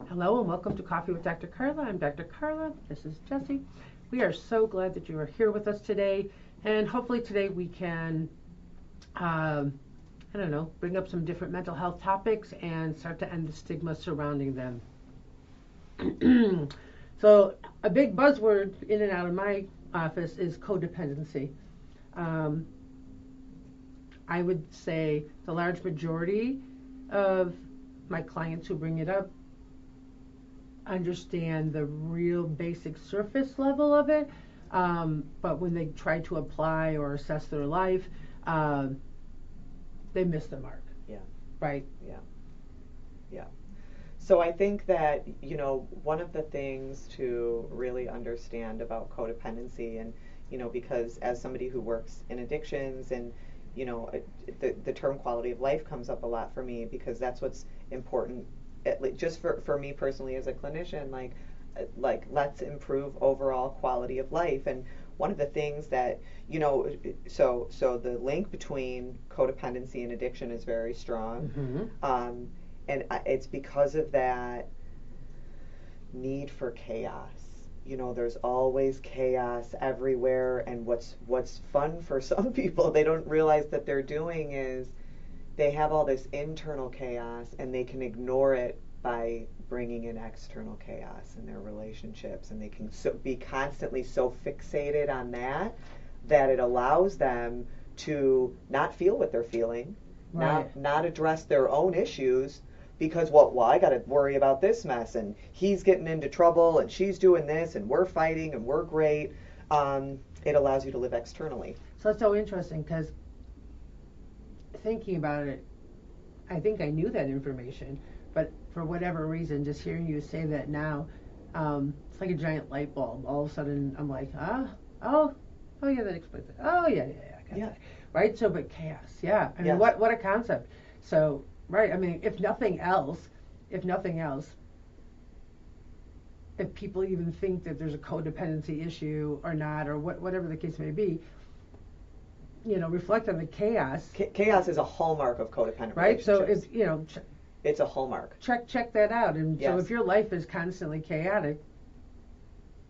Hello and welcome to Coffee with Dr. Carla. I'm Dr. Carla. This is Jessie. We are so glad that you are here with us today, and hopefully today we can, bring up some different mental health topics and start to end the stigma surrounding them. So a big buzzword in and out of my office is codependency. I would say the large majority of my clients who bring it up understand the real basic surface level of it, but when they try to apply or assess their life, they miss the mark. Yeah. Right? Yeah. Yeah. So I think that, one of the things to really understand about codependency and, because as somebody who works in addictions and, the term quality of life comes up a lot for me because that's what's important, just for me personally as a clinician, like let's improve overall quality of life. And one of the things that, so the link between codependency and addiction is very strong. Mm-hmm. And it's because of that need for chaos. There's always chaos everywhere, and what's fun for some people, they don't realize that they're doing is they have all this internal chaos and they can ignore it by bringing in external chaos in their relationships, and they can be constantly so fixated on that it allows them to not feel what they're feeling, right. not address their own issues, because I got to worry about this mess, and he's getting into trouble, and she's doing this, and we're fighting, and we're great. It allows you to live externally. So it's so interesting because thinking about it, I think I knew that information, but for whatever reason, just hearing you say that now, it's like a giant light bulb. All of a sudden, I'm like, oh yeah, that explains it. Oh yeah, I got that. Right. So, but chaos, yeah. I mean, Yes. what a concept. So. Right. I mean, if nothing else, if people even think that there's a codependency issue or not, or whatever the case may be, reflect on the chaos. Chaos is a hallmark of codependent right. So relationships. it's it's a hallmark. Check that out. And yes. So if your life is constantly chaotic,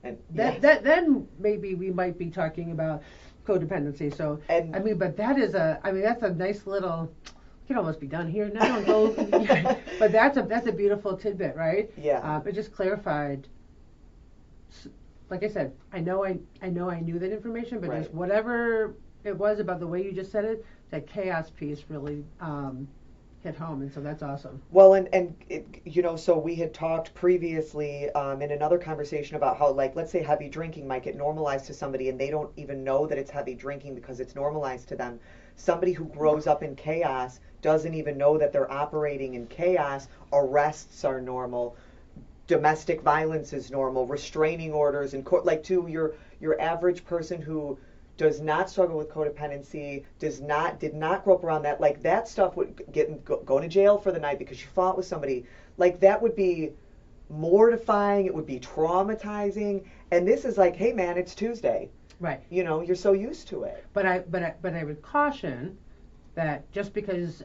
and then maybe we might be talking about codependency. So but that's a nice little. Can almost be done here now and go. But that's a beautiful tidbit, right? Yeah. It just clarified. Like I said, I know I knew that information, but right. just whatever it was about the way you just said it, that chaos piece really hit home, and so that's awesome. Well, and so we had talked previously in another conversation about how, let's say heavy drinking might get normalized to somebody, and they don't even know that it's heavy drinking because it's normalized to them. Somebody who grows up in chaos doesn't even know that they're operating in chaos. Arrests are normal. Domestic violence is normal. Restraining orders in court, to your average person who does not struggle with codependency, did not grow up around that, that stuff would going to jail for the night because you fought with somebody, that would be mortifying. It would be traumatizing. And this is hey man, it's Tuesday. Right. You're so used to it. But I would caution that just because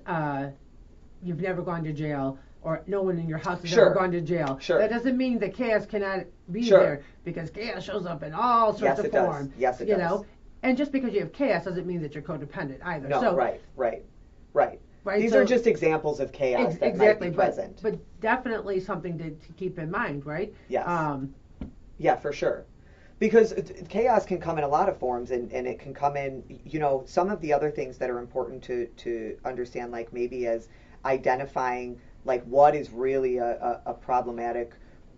you've never gone to jail or no one in your house has sure. ever gone to jail, sure. that doesn't mean that chaos cannot be sure. there, because chaos shows up in all sorts of forms. Yes, it does. And just because you have chaos doesn't mean that you're codependent either. No, so, right. These so, are just examples of chaos that might be present. But definitely something to keep in mind, right? Yes. Yeah, for sure. Because chaos can come in a lot of forms, and it can come in, some of the other things that are important to understand, maybe as identifying, what is really a problematic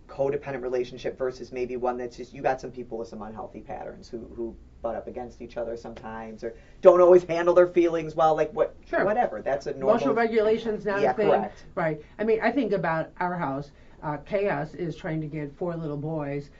codependent relationship versus maybe one that's just, you got some people with some unhealthy patterns who butt up against each other sometimes, or don't always handle their feelings well, sure. whatever. That's a normal. Emotional regulation's not a thing. Correct. Right. I mean, I think about our house. Chaos is trying to get 4 little boys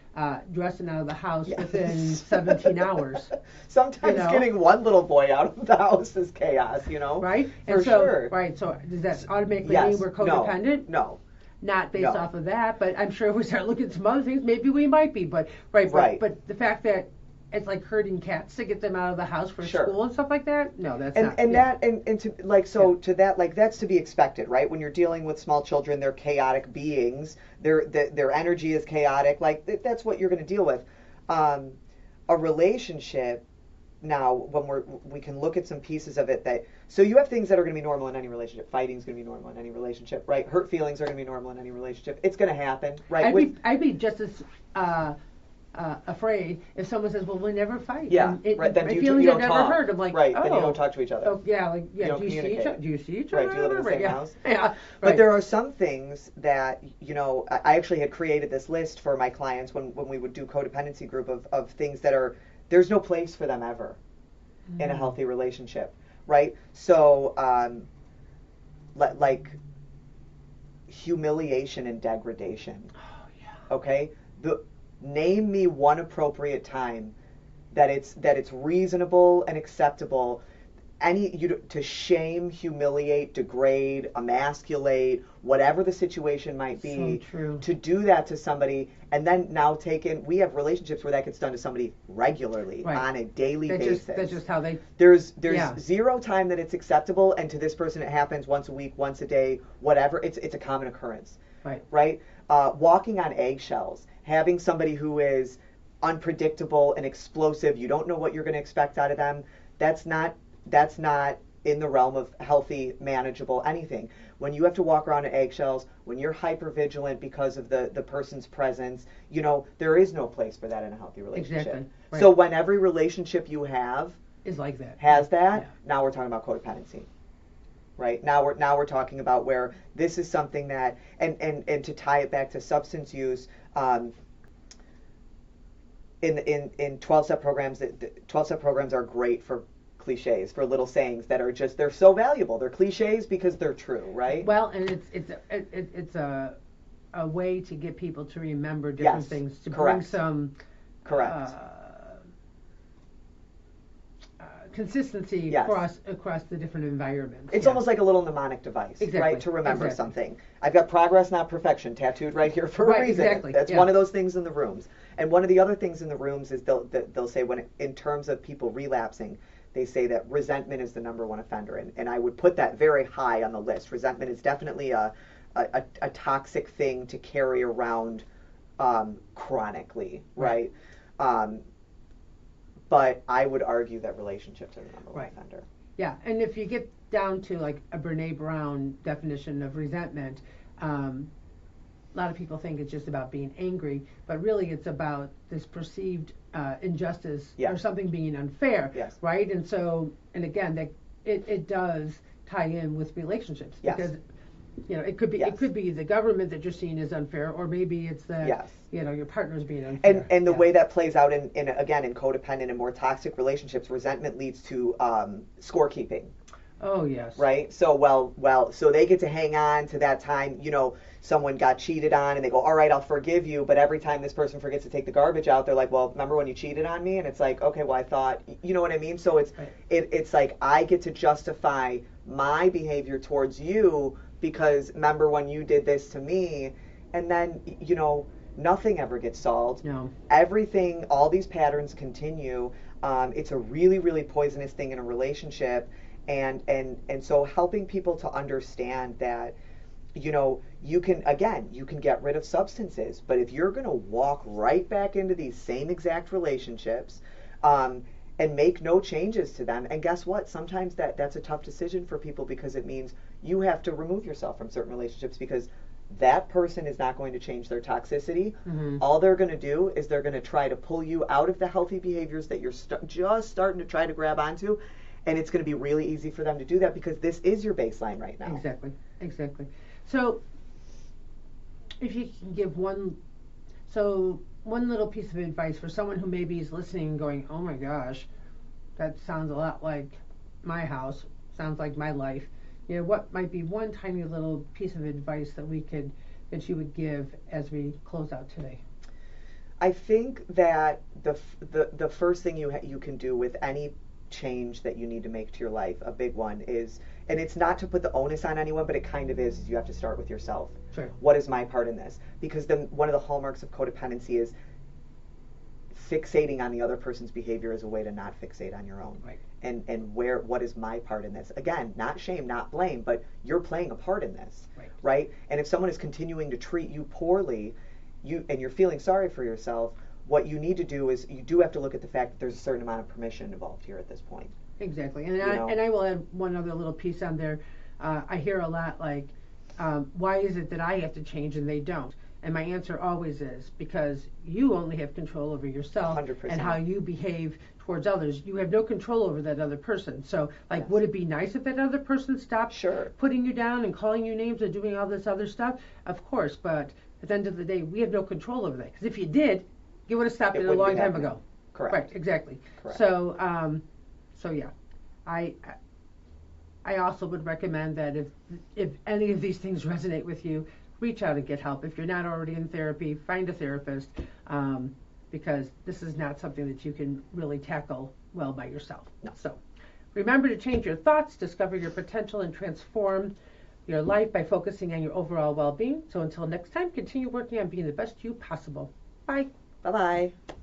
dressing out of the house within 17 hours. Sometimes getting one little boy out of the house is chaos, Right? For sure. Right. So does that automatically mean we're codependent? No. Not based off of that, but I'm sure if we start looking at some other things, maybe we might be. But but the fact that it's like herding cats to get them out of the house for Sure. school and stuff like that. No, that's And not. and Yeah. that and to like so to that like that's to be expected, right? When you're dealing with small children, they're chaotic beings. Their energy is chaotic. Like that's what you're going to deal with. A relationship now when we can look at some pieces of it that so you have things that are going to be normal in any relationship. Fighting is going to be normal in any relationship, right? Hurt feelings are going to be normal in any relationship. It's going to happen, right? I'd be just as afraid if someone says, "Well, we never fight." Yeah, And right. Then my you feelings don't are never talk. hurt. I'm like, Right. oh, Then you don't talk to each other. oh yeah, like yeah. don't Do you see each communicate. other? Do you see each Right, other? do you live in the Right, same yeah. house? Yeah. But Right. there are some things that, I actually had created this list for my clients when we would do codependency group of things that are, there's no place for them ever in a healthy relationship, right? So, like humiliation and degradation. Oh yeah. Okay? Name me one appropriate time that it's reasonable and acceptable to shame, humiliate, degrade, emasculate, whatever the situation might be, So true. to do that to somebody, and then now we have relationships where that gets done to somebody regularly, Right. on a daily basis. That's just how they. There's Yeah. zero time that it's acceptable, and to this person it happens once a week, once a day, whatever. It's a common occurrence, Right. right? Walking on eggshells, having somebody who is unpredictable and explosive, you don't know what you're going to expect out of them. That's not in the realm of healthy, manageable anything. When you have to walk around in eggshells, when you're hyper vigilant because of the person's presence, there is no place for that in a healthy relationship. Exactly. Right. So when every relationship you have Is like that. has that, Yeah. now we're talking about codependency. Right? Now we're talking about where this is something that and to tie it back to substance use, in 12-step programs, 12-step programs are great for cliches, for little sayings that are just, they're so valuable. They're cliches because they're true, right? Well, and it's a way to get people to remember different Yes, things, to correct. bring some Correct. Consistency Yes. across the different environments. It's Yeah. almost like a little mnemonic device, Exactly, right? To remember exactly. something. I've got progress, not perfection, tattooed right here for a Right, reason. exactly, That's yeah. one of those things in the rooms. And one of the other things in the rooms is they'll say in terms of people relapsing, they say that resentment is the #1 offender, and I would put that very high on the list. Resentment is definitely a toxic thing to carry around chronically, right? But I would argue that relationships are the #1 Right. offender. Yeah, and if you get down to like a Brene Brown definition of resentment, a lot of people think it's just about being angry, but really it's about this perceived injustice Yeah. or something being unfair, Yes. right? And so, and again, that it does tie in with relationships Yes. because it could be Yes. the government that you're seeing as unfair, or maybe it's that Yes. your partner's being unfair. And the Yeah. way that plays out in codependent and more toxic relationships, resentment leads to scorekeeping, Oh yes. right? So so they get to hang on to that time, someone got cheated on, and they go, all right, I'll forgive you, but every time this person forgets to take the garbage out, they're like, well, remember when you cheated on me? And it's like, okay, well, I thought, you know what I mean? So Right. it's like I get to justify my behavior towards you because remember when you did this to me, and then nothing ever gets solved. No. Everything, all these patterns continue. It's a really, really poisonous thing in a relationship, and so helping people to understand that, you can get rid of substances, but if you're going to walk right back into these same exact relationships, and make no changes to them, and guess what? Sometimes that's a tough decision for people because it means you have to remove yourself from certain relationships because that person is not going to change their toxicity. Mm-hmm. All they're going to do is they're going to try to pull you out of the healthy behaviors that you're just starting to try to grab onto, and it's going to be really easy for them to do that because this is your baseline right now. Exactly. So, if you can give one little piece of advice for someone who maybe is listening and going, oh my gosh, that sounds a lot like my house, sounds like my life. What might be one tiny little piece of advice that you would give as we close out today? I think that the first thing you can do with any change that you need to make to your life, a big one is, and it's not to put the onus on anyone, but it kind of is you have to start with yourself. Sure. What is my part in this? Because one of the hallmarks of codependency is fixating on the other person's behavior is a way to not fixate on your own. Right. And what is my part in this? Again, not shame, not blame, but you're playing a part in this, Right. right? And if someone is continuing to treat you poorly, and you're feeling sorry for yourself, what you need to do is you do have to look at the fact that there's a certain amount of permission involved here at this point. Exactly. And I will add one other little piece on there. I hear a lot like, why is it that I have to change and they don't? And my answer always is because you only have control over yourself 100%. and how you behave towards others. You have no control over that other person. So, like, Yes. would it be nice if that other person stopped Sure. putting you down and calling you names and doing all this other stuff? Of course, but at the end of the day, we have no control over that. Because if you did, you would have stopped it a wouldn't long be time happening. ago. Correct. Right, exactly. Correct. So yeah, I also would recommend that if any of these things resonate with you, reach out and get help. If you're not already in therapy, find a therapist, because this is not something that you can really tackle well by yourself. No. So remember to change your thoughts, discover your potential, and transform your life by focusing on your overall well-being. So until next time, continue working on being the best you possible. Bye. Bye-bye.